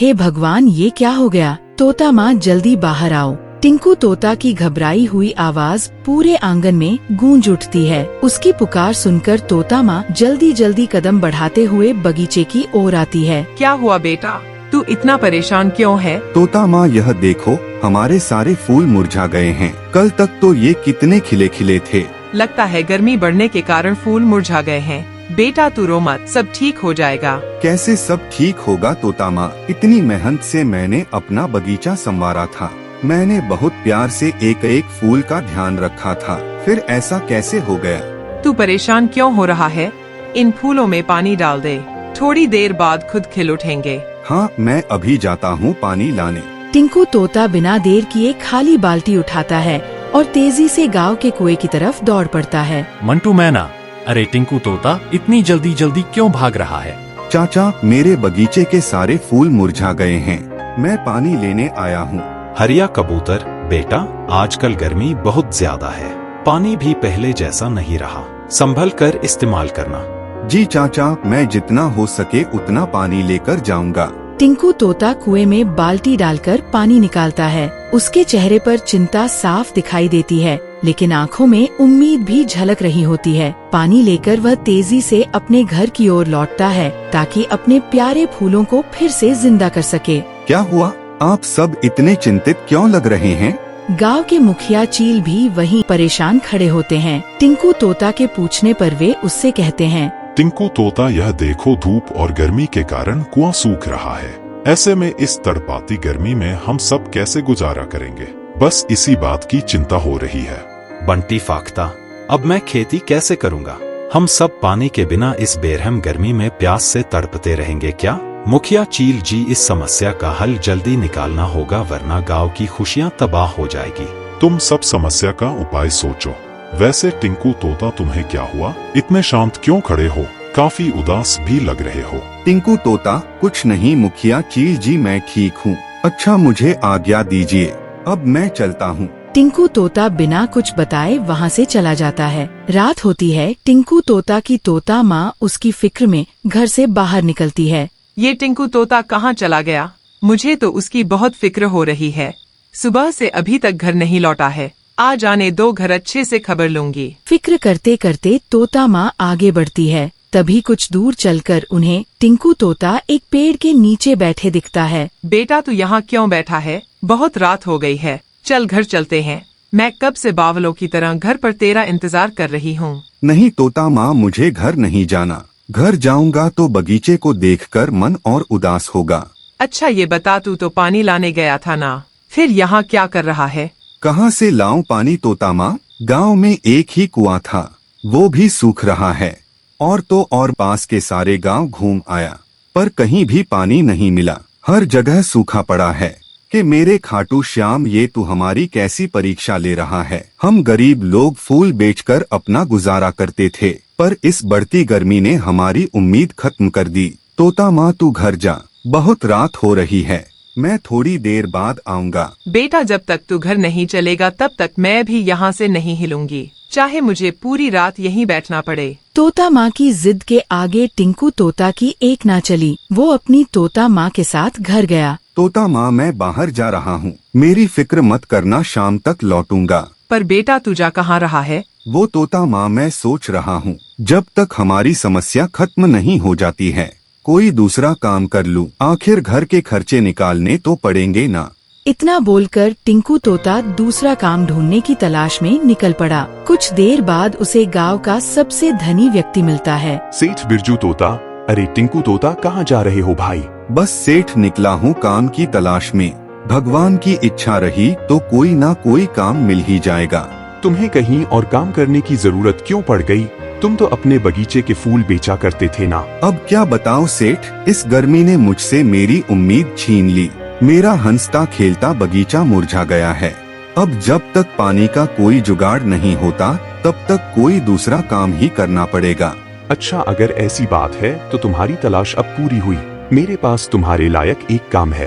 हे भगवान, ये क्या हो गया? तोता माँ जल्दी बाहर आओ। टिंकू तोता की घबराई हुई आवाज पूरे आंगन में गूंज उठती है। उसकी पुकार सुनकर तोता माँ जल्दी जल्दी कदम बढ़ाते हुए बगीचे की ओर आती है। क्या हुआ बेटा, तू इतना परेशान क्यों है? तोता माँ, यह देखो, हमारे सारे फूल मुरझा गए हैं। कल तक तो ये कितने खिले खिले थे। लगता है गर्मी बढ़ने के कारण फूल मुरझा गए हैं। बेटा तू रो मत, सब ठीक हो जाएगा। कैसे सब ठीक होगा तोता माँ? इतनी मेहनत से मैंने अपना बगीचा संवारा था। मैंने बहुत प्यार से एक एक फूल का ध्यान रखा था, फिर ऐसा कैसे हो गया? तू परेशान क्यों हो रहा है? इन फूलों में पानी डाल दे, थोड़ी देर बाद खुद खिल उठेंगे। हाँ, मैं अभी जाता हूँ पानी लाने। टिंकू तोता बिना देर किए खाली बाल्टी उठाता है और तेजी से गांव के कुएं की तरफ दौड़ पड़ता है। मंटू मैना, अरे टिंकू तोता इतनी जल्दी जल्दी क्यों भाग रहा है? चाचा, मेरे बगीचे के सारे फूल मुरझा गए हैं, मैं पानी लेने आया हूँ। हरिया कबूतर, बेटा आजकल गर्मी बहुत ज्यादा है, पानी भी पहले जैसा नहीं रहा, संभल कर इस्तेमाल करना। जी चाचा, मैं जितना हो सके उतना पानी लेकर जाऊंगा। टिंकू तोता कुएं में बाल्टी डालकर पानी निकालता है। उसके चेहरे पर चिंता साफ दिखाई देती है, लेकिन आंखों में उम्मीद भी झलक रही होती है। पानी लेकर वह तेजी से अपने घर की ओर लौटता है ताकि अपने प्यारे फूलों को फिर से जिंदा कर सके। क्या हुआ? आप सब इतने चिंतित क्यों लग रहे हैं? गांव के मुखिया चील भी वहीं परेशान खड़े होते हैं। टिंकू तोता के पूछने पर वे उससे कहते हैं, टिंकू तोता, यह देखो, धूप और गर्मी के कारण कुआं सूख रहा है। ऐसे में इस तड़पाती गर्मी में हम सब कैसे गुजारा करेंगे? बस इसी बात की चिंता हो रही है। बंटी फाख्ता, अब मैं खेती कैसे करूँगा? हम सब पानी के बिना इस बेरहम गर्मी में प्यास से तड़पते रहेंगे क्या? मुखिया चील जी, इस समस्या का हल जल्दी निकालना होगा, वरना गांव की खुशियां तबाह हो जाएगी। तुम सब समस्या का उपाय सोचो। वैसे टिंकू तोता, तुम्हें क्या हुआ? इतने शांत क्यों खड़े हो? काफी उदास भी लग रहे हो। टिंकू तोता, कुछ नहीं मुखिया चील जी, मैं ठीक हूँ। अच्छा, मुझे आज्ञा दीजिए, अब मैं चलता हूँ। टिंकू तोता बिना कुछ बताए वहाँ से चला जाता है। रात होती है। टिंकू तोता की तोता माँ उसकी फिक्र में घर से बाहर निकलती है। ये टिंकू तोता कहाँ चला गया? मुझे तो उसकी बहुत फिक्र हो रही है। सुबह से अभी तक घर नहीं लौटा है। आ जाने दो, घर अच्छे से खबर लूंगी। फिक्र करते करते तोता माँ आगे बढ़ती है। तभी कुछ दूर चलकर उन्हें टिंकू तोता एक पेड़ के नीचे बैठे दिखता है। बेटा तू यहाँ क्यों बैठा है? बहुत रात हो गई है, चल घर चलते हैं। मैं कब से बावलों की तरह घर पर तेरा इंतजार कर रही हूँ। नहीं तोता माँ, मुझे घर नहीं जाना। घर जाऊंगा तो बगीचे को देखकर मन और उदास होगा। अच्छा ये बता, तू तो पानी लाने गया था ना, फिर यहाँ क्या कर रहा है? कहाँ से लाऊं पानी तोता माँ? गांव में एक ही कुआं था, वो भी सूख रहा है। और तो और पास के सारे गांव घूम आया, पर कहीं भी पानी नहीं मिला। हर जगह सूखा पड़ा है। कि मेरे खाटू श्याम, ये तू हमारी कैसी परीक्षा ले रहा है? हम गरीब लोग फूल बेचकर अपना गुजारा करते थे, पर इस बढ़ती गर्मी ने हमारी उम्मीद खत्म कर दी। तोता माँ, तू घर जा, बहुत रात हो रही है, मैं थोड़ी देर बाद आऊँगा। बेटा जब तक तू घर नहीं चलेगा तब तक मैं भी यहाँ से नहीं हिलूंगी, चाहे मुझे पूरी रात यहीं बैठना पड़े। तोता माँ की जिद के आगे टिंकू तोता की एक ना चली। वो अपनी तोता माँ के साथ घर गया। तोता माँ, मैं बाहर जा रहा हूँ, मेरी फिक्र मत करना, शाम तक लौटूंगा। पर बेटा तू जा कहाँ रहा है? वो तोता माँ, मैं सोच रहा हूँ, जब तक हमारी समस्या खत्म नहीं हो जाती है, कोई दूसरा काम कर लूँ। आखिर घर के खर्चे निकालने तो पड़ेंगे ना। इतना बोलकर टिंकू तोता दूसरा काम ढूंढने की तलाश में निकल पड़ा। कुछ देर बाद उसे गांव का सबसे धनी व्यक्ति मिलता है। सेठ बिरजू तोता, अरे टिंकू तोता, कहाँ जा रहे हो भाई? बस सेठ, निकला हूँ काम की तलाश में। भगवान की इच्छा रही तो कोई ना कोई काम मिल ही जाएगा। तुम्हें कहीं और काम करने की जरूरत क्यों पड़ गई? तुम तो अपने बगीचे के फूल बेचा करते थे ना। अब क्या बताऊं सेठ, इस गर्मी ने मुझसे मेरी उम्मीद छीन ली। मेरा हंसता खेलता बगीचा मुरझा गया है। अब जब तक पानी का कोई जुगाड़ नहीं होता तब तक कोई दूसरा काम ही करना पड़ेगा। अच्छा, अगर ऐसी बात है तो तुम्हारी तलाश अब पूरी हुई। मेरे पास तुम्हारे लायक एक काम है।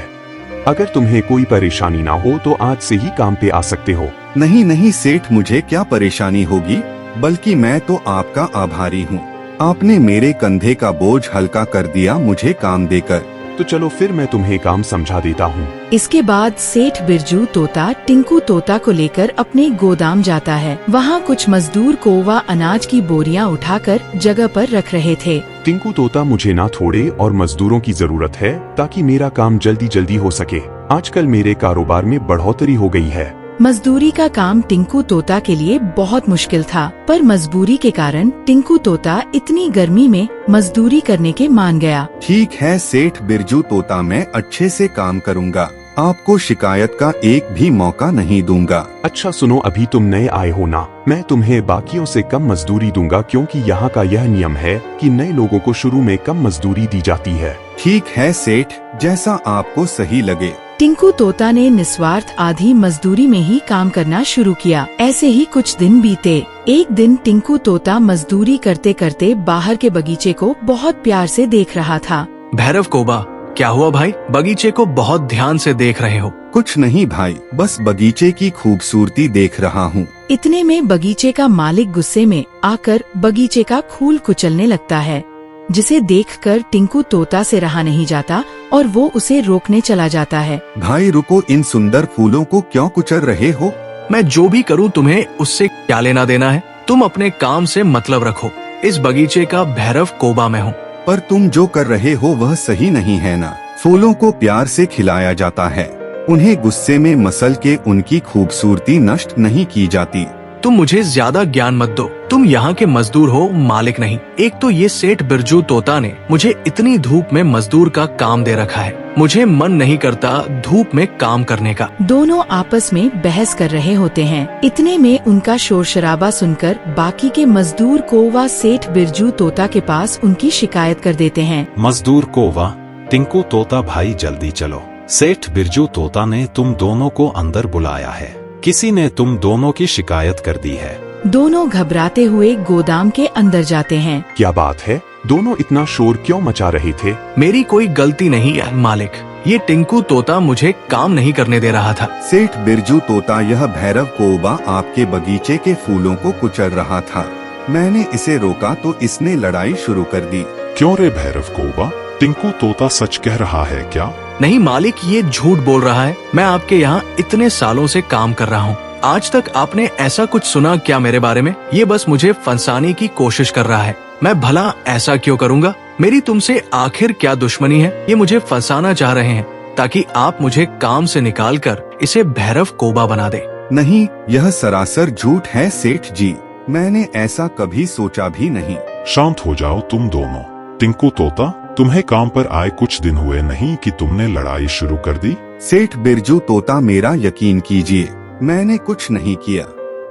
अगर तुम्हें कोई परेशानी ना हो तो आज से ही काम पे आ सकते हो। नहीं नहीं सेठ, मुझे क्या परेशानी होगी, बल्कि मैं तो आपका आभारी हूँ। आपने मेरे कंधे का बोझ हल्का कर दिया मुझे काम देकर। तो चलो फिर मैं तुम्हें काम समझा देता हूँ। इसके बाद सेठ बिरजू तोता टिंकू तोता को लेकर अपने गोदाम जाता है। वहाँ कुछ मजदूर कोवा अनाज की बोरियां उठाकर जगह पर रख रहे थे। टिंकू तोता, मुझे ना थोड़े और मजदूरों की जरूरत है ताकि मेरा काम जल्दी जल्दी हो सके। आजकल मेरे कारोबार में बढ़ोतरी हो गई है। मजदूरी का काम टिंकू तोता के लिए बहुत मुश्किल था, पर मजबूरी के कारण टिंकू तोता इतनी गर्मी में मजदूरी करने के मान गया। ठीक है सेठ बिरजू तोता, मैं अच्छे से काम करूँगा। आपको शिकायत का एक भी मौका नहीं दूंगा। अच्छा सुनो, अभी तुम नए आए हो ना, मैं तुम्हें बाकियों से कम मजदूरी दूंगा क्योंकि यहाँ का यह नियम है कि नए लोगों को शुरू में कम मजदूरी दी जाती है। ठीक है सेठ, जैसा आपको सही लगे। टिंकू तोता ने निस्वार्थ आधी मजदूरी में ही काम करना शुरू किया। ऐसे ही कुछ दिन बीते। एक दिन टिंकू तोता मजदूरी करते करते बाहर के बगीचे को बहुत प्यार से देख रहा था। भैरव कोबा, क्या हुआ भाई? बगीचे को बहुत ध्यान से देख रहे हो? कुछ नहीं भाई, बस बगीचे की खूबसूरती देख रहा हूँ। इतने में बगीचे का मालिक गुस्से में आकर बगीचे का खूल कुचलने लगता है, जिसे देखकर टिंकू तोता से रहा नहीं जाता और वो उसे रोकने चला जाता है। भाई रुको, इन सुंदर फूलों को क्यों कुचल रहे हो? मैं जो भी करूं तुम्हें उससे क्या लेना देना है? तुम अपने काम से मतलब रखो। इस बगीचे का भैरव कोबा मैं हूँ। पर तुम जो कर रहे हो वह सही नहीं है ना। फूलों को प्यार से खिलाया जाता है, उन्हें गुस्से में मसल के उनकी खूबसूरती नष्ट नहीं की जाती। तुम मुझे ज्यादा ज्ञान मत दो। तुम यहाँ के मजदूर हो, मालिक नहीं। एक तो ये सेठ बिरजू तोता ने मुझे इतनी धूप में मजदूर का काम दे रखा है। मुझे मन नहीं करता धूप में काम करने का। दोनों आपस में बहस कर रहे होते हैं। इतने में उनका शोर शराबा सुनकर बाकी के मजदूर कोवा सेठ बिरजू तोता के पास उनकी शिकायत कर देते हैं। मजदूर कोवा, टिंकू तोता भाई जल्दी चलो, सेठ बिरजू तोता ने तुम दोनों को अंदर बुलाया है। किसी ने तुम दोनों की शिकायत कर दी है। दोनों घबराते हुए गोदाम के अंदर जाते हैं। क्या बात है? दोनों इतना शोर क्यों मचा रहे थे? मेरी कोई गलती नहीं है मालिक, ये टिंकू तोता मुझे काम नहीं करने दे रहा था। सेठ बिरजू तोता, यह भैरव कोबा आपके बगीचे के फूलों को कुचल रहा था। मैंने इसे रोका तो इसने लड़ाई शुरू कर दी। क्यों रे भैरव कोबा, टिंकू तोता सच कह रहा है क्या? नहीं मालिक, ये झूठ बोल रहा है। मैं आपके यहाँ इतने सालों से काम कर रहा हूँ, आज तक आपने ऐसा कुछ सुना क्या मेरे बारे में? ये बस मुझे फंसाने की कोशिश कर रहा है। मैं भला ऐसा क्यों करूँगा? मेरी तुमसे आखिर क्या दुश्मनी है? ये मुझे फंसाना चाह रहे हैं ताकि आप मुझे काम से निकाल कर इसे भैरव कोबा बना दे। नहीं, यह सरासर झूठ है सेठ जी, मैंने ऐसा कभी सोचा भी नहीं। शांत हो जाओ तुम दोनों। टिंकू तोता, तुम्हें काम पर आए कुछ दिन हुए नहीं कि तुमने लड़ाई शुरू कर दी? सेठ बिरजू तोता, मेरा यकीन कीजिए, मैंने कुछ नहीं किया।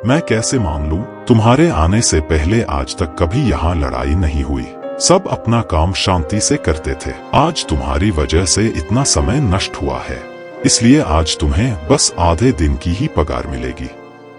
मैं कैसे मान लूं? तुम्हारे आने से पहले आज तक कभी यहाँ लड़ाई नहीं हुई। सब अपना काम शांति से करते थे। आज तुम्हारी वजह से इतना समय नष्ट हुआ है, इसलिए आज तुम्हें बस आधे दिन की ही पगार मिलेगी।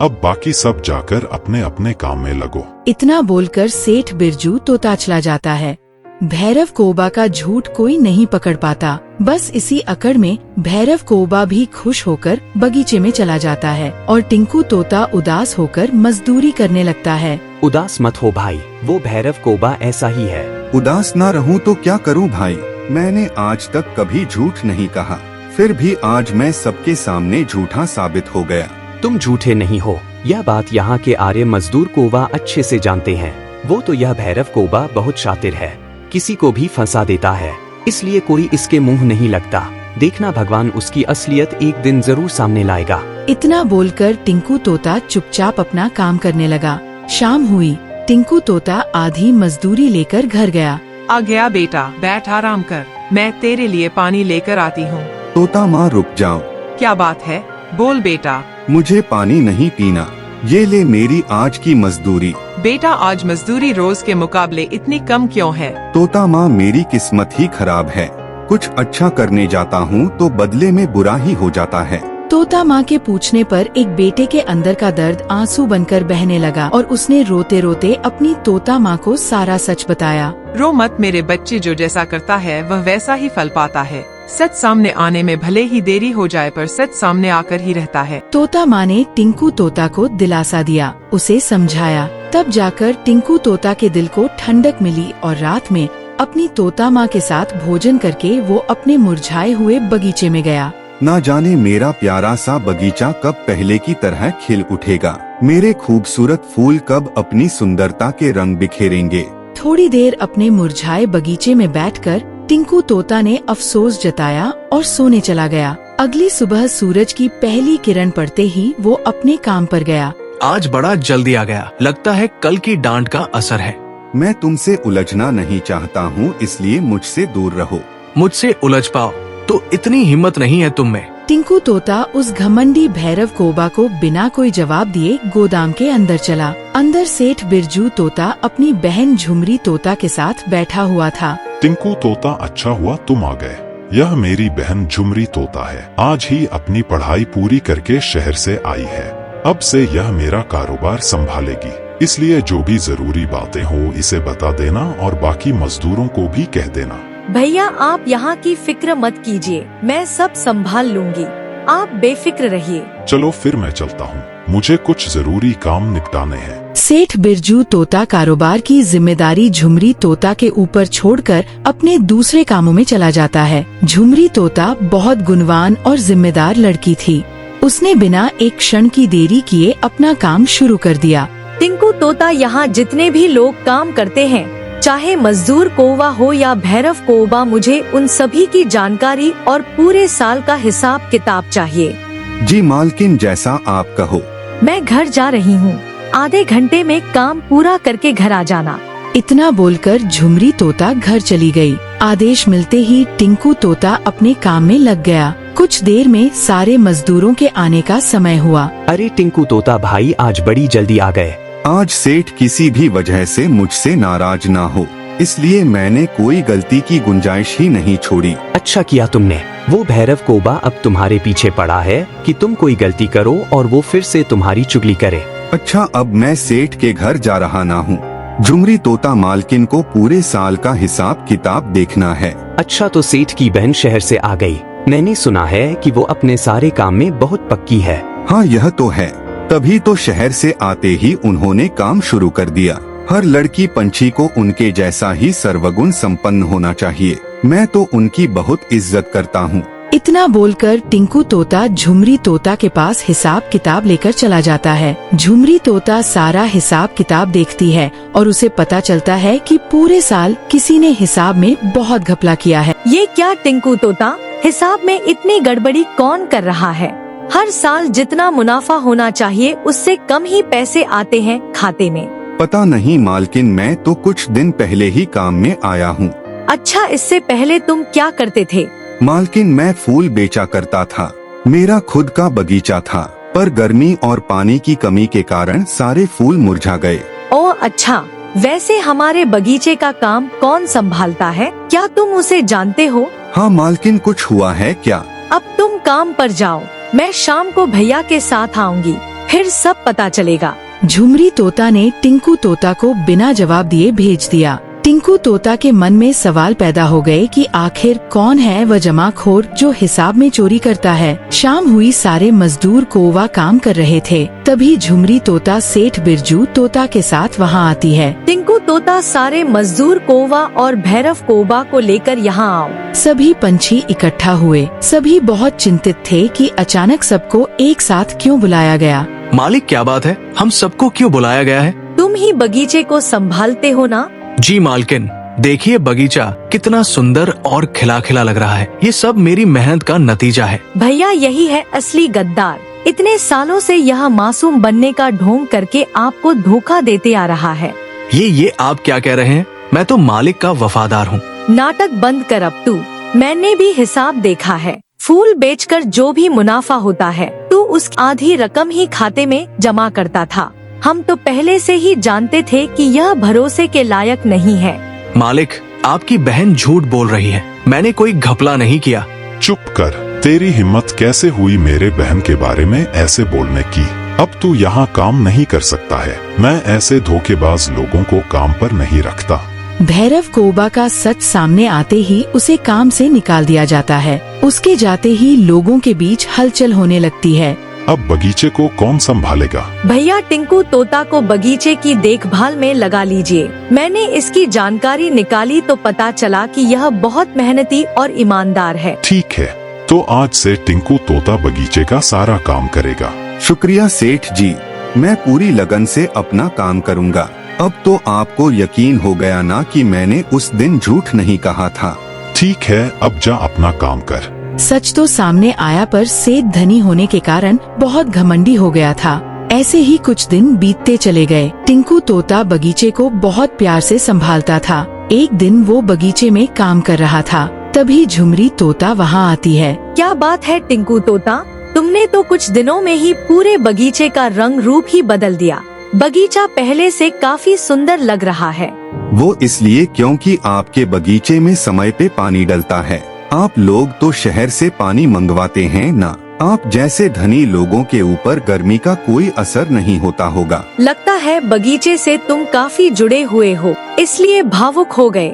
अब बाकी सब जाकर अपने अपने काम में लगो। इतना बोलकर सेठ बिरजू तोता चला जाता है। भैरव कोबा का झूठ कोई नहीं पकड़ पाता। बस इसी अकड़ में भैरव कोबा भी खुश होकर बगीचे में चला जाता है और टिंकू तोता उदास होकर मजदूरी करने लगता है। उदास मत हो भाई, वो भैरव कोबा ऐसा ही है। उदास ना रहूं तो क्या करूं भाई, मैंने आज तक कभी झूठ नहीं कहा, फिर भी आज मैं सबके सामने झूठा साबित हो गया। तुम झूठे नहीं हो, यह बात यहाँ के आर्य मजदूर कोबा अच्छे से जानते हैं। वो तो यह भैरव कोबा बहुत शातिर है, किसी को भी फंसा देता है, इसलिए कोई इसके मुंह नहीं लगता। देखना भगवान उसकी असलियत एक दिन जरूर सामने लाएगा। इतना बोलकर टिंकू तोता चुपचाप अपना काम करने लगा। शाम हुई, टिंकू तोता आधी मजदूरी लेकर घर गया। आ गया बेटा, बैठ आराम कर, मैं तेरे लिए पानी लेकर आती हूँ। तोता माँ रुक जाओ। क्या बात है? बोल बेटा। मुझे पानी नहीं पीना, ये ले मेरी आज की मजदूरी। बेटा, आज मजदूरी रोज के मुकाबले इतनी कम क्यों है? तोता माँ, मेरी किस्मत ही खराब है, कुछ अच्छा करने जाता हूँ तो बदले में बुरा ही हो जाता है। तोता माँ के पूछने पर एक बेटे के अंदर का दर्द आंसू बनकर बहने लगा और उसने रोते रोते अपनी तोता माँ को सारा सच बताया। रो मत मेरे बच्चे, जो जैसा करता है वह वैसा ही फल पाता है। सच सामने आने में भले ही देरी हो जाए पर सच सामने आकर ही रहता है। तोता माँ ने टिंकू तोता को दिलासा दिया, उसे समझाया। तब जाकर टिंकू तोता के दिल को ठंडक मिली और रात में अपनी तोता माँ के साथ भोजन करके वो अपने मुरझाए हुए बगीचे में गया। ना जाने मेरा प्यारा सा बगीचा कब पहले की तरह खिल उठेगा, मेरे खूबसूरत फूल कब अपनी सुंदरता के रंग बिखेरेंगे। थोड़ी देर अपने मुरझाए बगीचे में बैठकर टिंकू तोता ने अफसोस जताया और सोने चला गया। अगली सुबह सूरज की पहली किरण पड़ते ही वो अपने काम पर गया। आज बड़ा जल्दी आ गया, लगता है कल की डांट का असर है। मैं तुमसे उलझना नहीं चाहता हूँ, इसलिए मुझसे दूर रहो। मुझसे उलझ पाओ तो इतनी हिम्मत नहीं है तुम में। टिंकू तोता उस घमंडी भैरव कोबा को बिना कोई जवाब दिए गोदाम के अंदर चला। अंदर सेठ बिरजू तोता अपनी बहन झुमरी तोता के साथ बैठा हुआ था। टिंकू तोता, अच्छा हुआ तुम आ गए। यह मेरी बहन झुमरी तोता है, आज ही अपनी पढ़ाई पूरी करके शहर से आई है। अब से यह मेरा कारोबार संभालेगी, इसलिए जो भी जरूरी बातें हो इसे बता देना और बाकी मजदूरों को भी कह देना। भैया आप यहाँ की फिक्र मत कीजिए, मैं सब संभाल लूंगी, आप बेफिक्र रहिए। चलो फिर मैं चलता हूँ, मुझे कुछ जरूरी काम निपटाने हैं। सेठ बिरजू तोता कारोबार की जिम्मेदारी झुमरी तोता के ऊपर छोड़कर अपने दूसरे कामों में चला जाता है। झुमरी तोता बहुत गुणवान और जिम्मेदार लड़की थी। उसने बिना एक क्षण की देरी किए अपना काम शुरू कर दिया। टिंकू तोता, यहाँ जितने भी लोग काम करते हैं, चाहे मजदूर कोवा हो या भैरव कोबा, मुझे उन सभी की जानकारी और पूरे साल का हिसाब किताब चाहिए। जी मालकिन, जैसा आप कहो। मैं घर जा रही हूँ, आधे घंटे में काम पूरा करके घर आ जाना। इतना बोलकर झुमरी तोता घर चली गई। आदेश मिलते ही टिंकू तोता अपने काम में लग गया। कुछ देर में सारे मजदूरों के आने का समय हुआ। अरे टिंकू तोता भाई, आज बड़ी जल्दी आ गए। आज सेठ किसी भी वजह से मुझसे नाराज ना हो, इसलिए मैंने कोई गलती की गुंजाइश ही नहीं छोड़ी। अच्छा किया तुमने। वो भैरव कोबा अब तुम्हारे पीछे पड़ा है कि तुम कोई गलती करो और वो फिर से तुम्हारी चुगली करे। अच्छा, अब मैं सेठ के घर जा रहा ना हूँ। झुमरी तोता, मालकिन को पूरे साल का हिसाब किताब देखना है। अच्छा, तो सेठ की बहन शहर से आ गई। मैंने सुना है कि वो अपने सारे काम में बहुत पक्की है। हाँ, यह तो है, तभी तो शहर से आते ही उन्होंने काम शुरू कर दिया। हर लड़की पंछी को उनके जैसा ही सर्वगुण संपन्न होना चाहिए। मैं तो उनकी बहुत इज्जत करता हूँ। इतना बोलकर टिंकू तोता झुमरी तोता के पास हिसाब किताब लेकर चला जाता है। झुमरी तोता सारा हिसाब किताब देखती है और उसे पता चलता है कि पूरे साल किसी ने हिसाब में बहुत घपला किया है। ये क्या टिंकू तोता, हिसाब में इतनी गड़बड़ी कौन कर रहा है? हर साल जितना मुनाफा होना चाहिए उससे कम ही पैसे आते हैं खाते में। पता नहीं मालकिन, मैं तो कुछ दिन पहले ही काम में आया हूँ। अच्छा, इससे पहले तुम क्या करते थे? मालकिन, मैं फूल बेचा करता था। मेरा खुद का बगीचा था, पर गर्मी और पानी की कमी के कारण सारे फूल मुरझा गए। ओह अच्छा, वैसे हमारे बगीचे का काम कौन संभालता है, क्या तुम उसे जानते हो? हाँ मालकिन, कुछ हुआ है क्या? अब तुम काम पर जाओ, मैं शाम को भैया के साथ आऊंगी, फिर सब पता चलेगा। झुमरी तोता ने टिंकू तोता को बिना जवाब दिए भेज दिया। टिंकू तोता के मन में सवाल पैदा हो गए कि आखिर कौन है वह जमाखोर जो हिसाब में चोरी करता है। शाम हुई, सारे मजदूर कोवा काम कर रहे थे। तभी झुमरी तोता सेठ बिरजू तोता के साथ वहाँ आती है। टिंकू तोता, सारे मजदूर कोवा और भैरव कोबा को लेकर यहाँ आओ। सभी पंछी इकट्ठा हुए। सभी बहुत चिंतित थे कि अचानक सबको एक साथ क्यों बुलाया गया। मालिक, क्या बात है, हम सबको क्यों बुलाया गया है? तुम ही बगीचे को संभालते हो ना? जी मालकिन, देखिए बगीचा कितना सुंदर और खिला खिला लग रहा है। ये सब मेरी मेहनत का नतीजा है। भैया, यही है असली गद्दार। इतने सालों से यह मासूम बनने का ढोंग करके आपको धोखा देते आ रहा है। ये आप क्या कह रहे हैं? मैं तो मालिक का वफादार हूँ। नाटक बंद कर अब तू। मैंने भी हिसाब देखा है। फूल बेचकर जो भी मुनाफा होता है तू उस आधी रकम ही खाते में जमा करता था। हम तो पहले से ही जानते थे कि यह भरोसे के लायक नहीं है। मालिक, आपकी बहन झूठ बोल रही है। मैंने कोई घपला नहीं किया। चुप कर, तेरी हिम्मत कैसे हुई मेरे बहन के बारे में ऐसे बोलने की? अब तू यहाँ काम नहीं कर सकता है। मैं ऐसे धोखेबाज लोगों को काम पर नहीं रखता। भैरव कोबा का सच सामने आते ही उसे काम से निकाल दिया जाता है। उसके जाते ही लोगों के बीच हलचल होने लगती है। अब बगीचे को कौन संभालेगा? भैया टिंकू तोता को बगीचे की देखभाल में लगा लीजिए। मैंने इसकी जानकारी निकाली तो पता चला कि यह बहुत मेहनती और ईमानदार है। ठीक है, तो आज से टिंकू तोता बगीचे का सारा काम करेगा। शुक्रिया सेठ जी, मैं पूरी लगन से अपना काम करूँगा। अब तो आपको यकीन हो गया ना कि मैंने उस दिन झूठ नहीं कहा था। ठीक है, अब जा अपना काम कर। सच तो सामने आया पर सेठ धनी होने के कारण बहुत घमंडी हो गया था। ऐसे ही कुछ दिन बीतते चले गए। टिंकू तोता बगीचे को बहुत प्यार से संभालता था। एक दिन वो बगीचे में काम कर रहा था, तभी झुमरी तोता वहाँ आती है। क्या बात है टिंकू तोता, तुमने तो कुछ दिनों में ही पूरे बगीचे का रंग रूप ही बदल दिया। बगीचा पहले से काफी सुंदर लग रहा है। वो इसलिए क्योंकि आपके बगीचे में समय पे पानी डलता है। आप लोग तो शहर से पानी मंगवाते हैं ना। आप जैसे धनी लोगों के ऊपर गर्मी का कोई असर नहीं होता होगा। लगता है बगीचे से तुम काफी जुड़े हुए हो, इसलिए भावुक हो गए।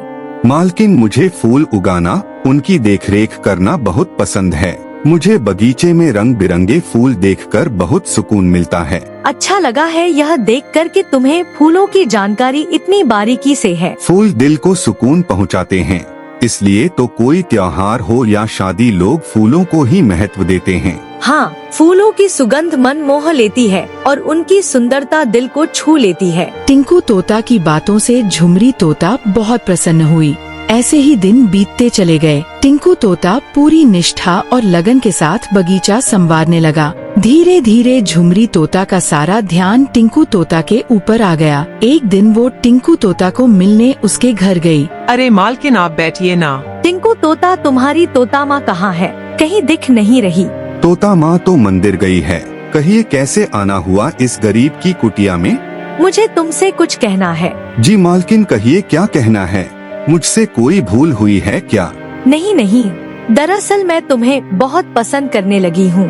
मालकिन, मुझे फूल उगाना, उनकी देखरेख करना बहुत पसंद है। मुझे बगीचे में रंग बिरंगे फूल देखकर बहुत सुकून मिलता है। अच्छा लगा है यह देखकर कि तुम्हें फूलों की जानकारी इतनी बारीकी से है। फूल दिल को सुकून पहुंचाते हैं, इसलिए तो कोई त्योहार हो या शादी लोग फूलों को ही महत्व देते हैं। हाँ, फूलों की सुगंध मन मोह लेती है और उनकी सुंदरता दिल को छू लेती है। टिंकू तोता की बातों से झुमरी तोता बहुत प्रसन्न हुई। ऐसे ही दिन बीतते चले गए। टिंकू तोता पूरी निष्ठा और लगन के साथ बगीचा संवारने लगा। धीरे धीरे झुमरी तोता का सारा ध्यान टिंकू तोता के ऊपर आ गया। एक दिन वो टिंकू तोता को मिलने उसके घर गई। अरे मालकिन, आप बैठिए ना। टिंकू तोता, तुम्हारी तोता माँ कहाँ है? कहीं दिख नहीं रही। तोता माँ तो मंदिर गई है। कहिए कैसे आना हुआ इस गरीब की कुटिया में? मुझे तुमसे कुछ कहना है। जी मालकिन, कहिए क्या कहना है? मुझसे कोई भूल हुई है क्या? नहीं नहीं, दरअसल मैं तुम्हें बहुत पसंद करने लगी हूँ।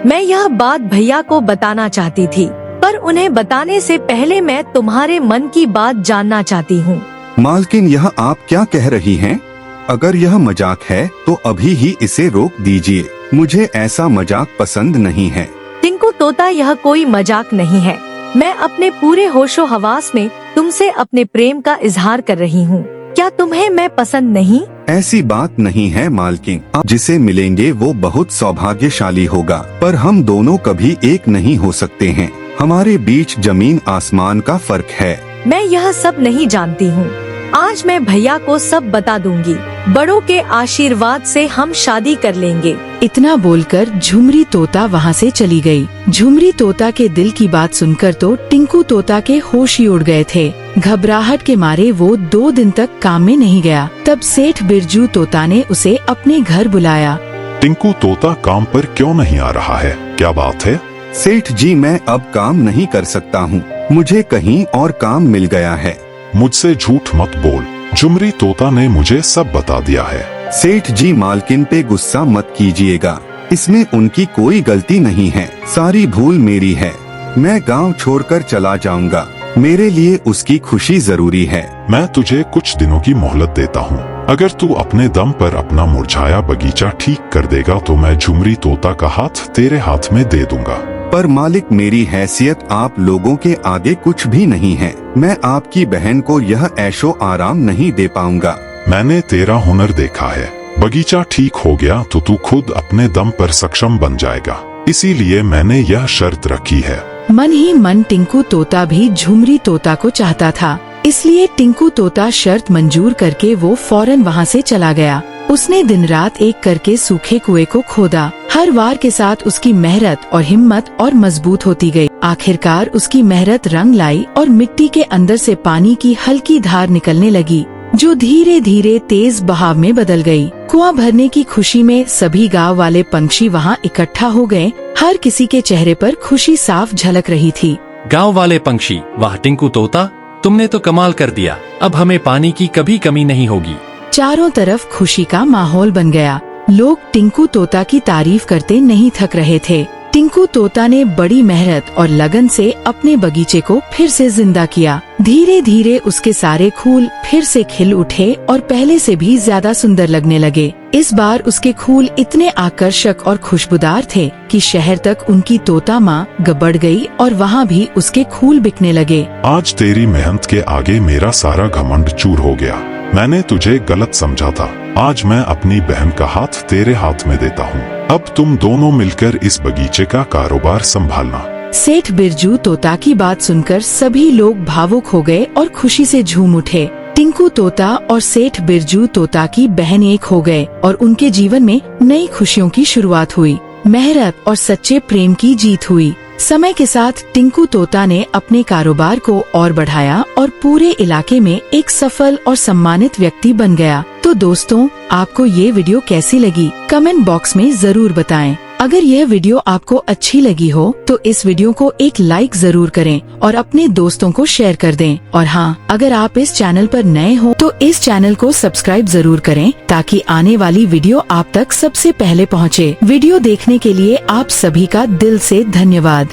मैं यह बात भैया को बताना चाहती थी, पर उन्हें बताने से पहले मैं तुम्हारे मन की बात जानना चाहती हूँ। मालकिन, यह आप क्या कह रही हैं? अगर यह मजाक है तो अभी ही इसे रोक दीजिए। मुझे ऐसा मजाक पसंद नहीं है। टिंकू तोता, यह कोई मजाक नहीं है। मैं अपने पूरे होशो हवास में तुमसे अपने प्रेम का इजहार कर रही हूँ। क्या तुम्हें मैं पसंद नहीं? ऐसी बात नहीं है मालकिन, आप जिसे मिलेंगे वो बहुत सौभाग्यशाली होगा, पर हम दोनों कभी एक नहीं हो सकते हैं। हमारे बीच जमीन आसमान का फर्क है। मैं यह सब नहीं जानती हूँ। आज मैं भैया को सब बता दूंगी। बड़ों के आशीर्वाद से हम शादी कर लेंगे। इतना बोलकर झुमरी तोता वहाँ से चली गई। झुमरी तोता के दिल की बात सुनकर तो टिंकू तोता के होश ही उड़ गए थे। घबराहट के मारे वो 2 दिन तक काम में नहीं गया। तब सेठ बिरजू तोता ने उसे अपने घर बुलाया। टिंकू तोता काम पर क्यों नहीं आ रहा है? क्या बात है? सेठ जी, मैं अब काम नहीं कर सकता हूँ। मुझे कहीं और काम मिल गया है। मुझसे झूठ मत बोल। झुमरी तोता ने मुझे सब बता दिया है। सेठ जी, मालकिन पे गुस्सा मत कीजिएगा। इसमें उनकी कोई गलती नहीं है। सारी भूल मेरी है। मैं गांव छोड़कर चला जाऊंगा। मेरे लिए उसकी खुशी जरूरी है। मैं तुझे कुछ दिनों की मोहलत देता हूँ। अगर तू अपने दम पर अपना मुरझाया बगीचा ठीक कर देगा तो मैं झुमरी तोता का हाथ तेरे हाथ में दे दूंगा। पर मालिक, मेरी हैसियत आप लोगों के आगे कुछ भी नहीं है। मैं आपकी बहन को यह ऐशो आराम नहीं दे पाऊंगा। मैंने तेरा हुनर देखा है। बगीचा ठीक हो गया तो तू खुद अपने दम पर सक्षम बन जाएगा। इसीलिए मैंने यह शर्त रखी है। मन ही मन टिंकू तोता भी झुमरी तोता को चाहता था, इसलिए टिंकू तोता शर्त मंजूर करके वो फौरन वहाँ से चला गया। उसने दिन रात एक करके सूखे कुएं को खोदा। हर वार के साथ उसकी मेहनत और हिम्मत और मजबूत होती गई। आखिरकार उसकी मेहनत रंग लाई और मिट्टी के अंदर से पानी की हल्की धार निकलने लगी, जो धीरे धीरे तेज बहाव में बदल गई। कुआं भरने की खुशी में सभी गांव वाले पंछी वहां इकट्ठा हो गए। हर किसी के चेहरे पर खुशी साफ झलक रही थी। गांव वाले पंछी, वाह टिंकू तोता, तुमने तो कमाल कर दिया। अब हमें पानी की कभी कमी नहीं होगी। चारों तरफ खुशी का माहौल बन गया। लोग टिंकू तोता की तारीफ करते नहीं थक रहे थे। टिंकू तोता ने बड़ी मेहनत और लगन से अपने बगीचे को फिर से जिंदा किया। धीरे धीरे उसके सारे फूल फिर से खिल उठे और पहले से भी ज्यादा सुंदर लगने लगे। इस बार उसके फूल इतने आकर्षक और खुशबूदार थे कि शहर तक उनकी तोता माँ बढ़ गई और वहाँ भी उसके फूल बिकने लगे। आज तेरी मेहनत के आगे मेरा सारा घमंड चूर हो गया। मैंने तुझे गलत समझा था। आज मैं अपनी बहन का हाथ तेरे हाथ में देता हूँ। अब तुम दोनों मिलकर इस बगीचे का कारोबार संभालना। सेठ बिरजू तोता की बात सुनकर सभी लोग भावुक हो गए और खुशी से झूम उठे। टिंकू तोता और सेठ बिरजू तोता की बहन एक हो गए और उनके जीवन में नई खुशियों की शुरुआत हुई। मेहनत और सच्चे प्रेम की जीत हुई। समय के साथ टिंकू तोता ने अपने कारोबार को और बढ़ाया और पूरे इलाके में एक सफल और सम्मानित व्यक्ति बन गया। तो दोस्तों, आपको ये वीडियो कैसी लगी कमेंट बॉक्स में जरूर बताएं। अगर यह वीडियो आपको अच्छी लगी हो तो इस वीडियो को एक लाइक जरूर करें और अपने दोस्तों को शेयर कर दें। और हाँ, अगर आप इस चैनल पर नए हो तो इस चैनल को सब्सक्राइब जरूर करें ताकि आने वाली वीडियो आप तक सबसे पहले पहुँचे। वीडियो देखने के लिए आप सभी का दिल से धन्यवाद।